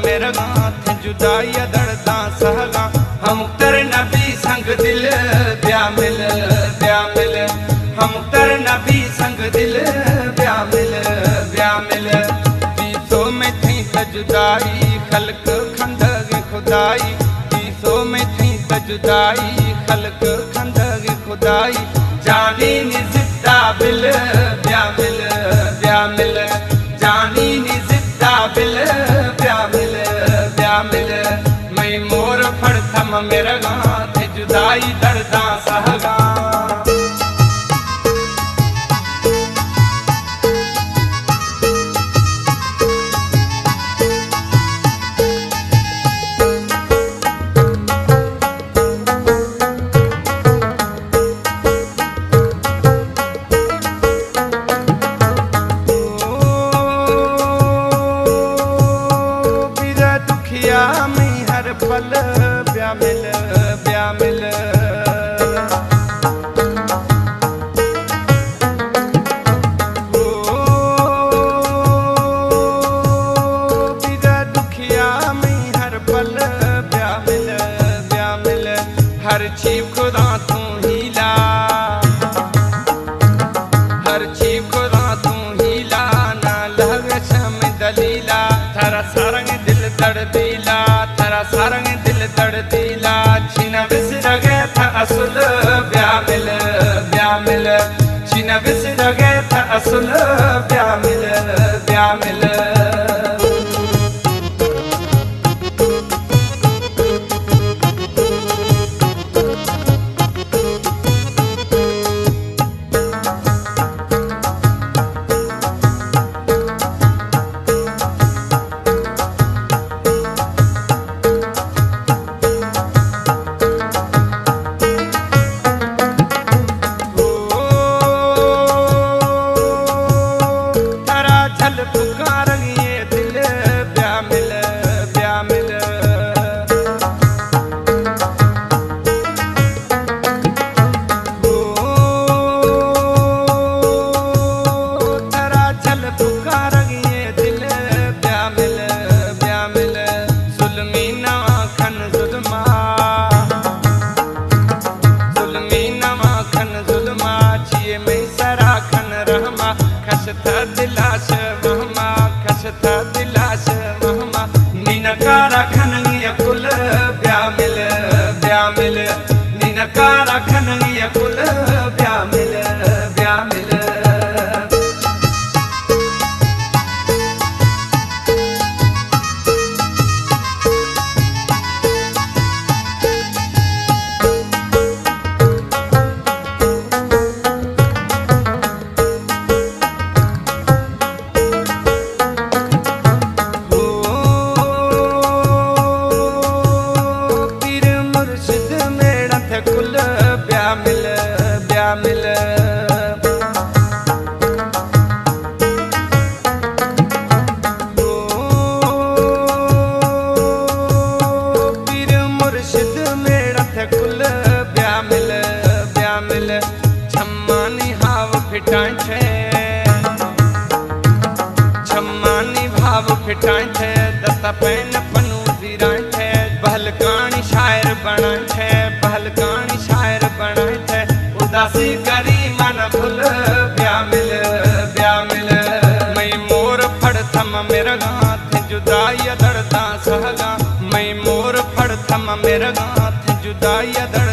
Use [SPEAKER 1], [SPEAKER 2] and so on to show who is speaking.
[SPEAKER 1] मेरा गाथ जुदाई दर्दा सहगा हम तर नबी संग दिल ब्या मिल हम तर नबी संग दिल ब्या मिल तीसो में थी जुदाई खलक खंदग खुदाई तीसो में थी जुदाई खलक खंदग खुदाई जानी नि जिद्दा बिल ब्या मिल जानी नि जिद्दा बिल ब्या मिल मैं मोर फड़ थम मेरा गाथ जुदाई दर्दा सहगा में हर पल ब्या मिल बिरा दुखिया में हर पल ब्या मिल हर चीज खुदा तू हीला हर चीज खुदा तू हीला ना लग शम दलीला थारा सारंग दिल दर्दीला थारा सारंग दिल दर्दीला छीना बिसर गया था असुल ब्या मिल छीना बिसर गया था असुल ब्या मिल पुकार ये दिल ब्या मिल तेरा चल पुकार ये दिल ब्या मिल जुल्मी नवा खन जुल्मा छिए में सरा खन रहमा खसता दिलाश खसता दिलाश महमा नीनकारा खनंगिया कुल ब्या मिल नीनकारा खनंगिया कुल ब्या मिल कुल ब्या मिल पीर मुर्शिद मेरा थे कुल ब्या मिल छम्मानी हाव फिटाई थे छम्मानी भाव फिटाई थे दत्ता पैन पनू जीराई थे बहलकानी शायर बनाई थे बहलकानी शायर बनाई थे उदासी करी मन भूल ब्या मिल मैं मोर फड़ थम मेरा गाथ जुदाई दर्दा सहगा मैं मोर फड़ थम मेरा गाथ जुदाई दर्दा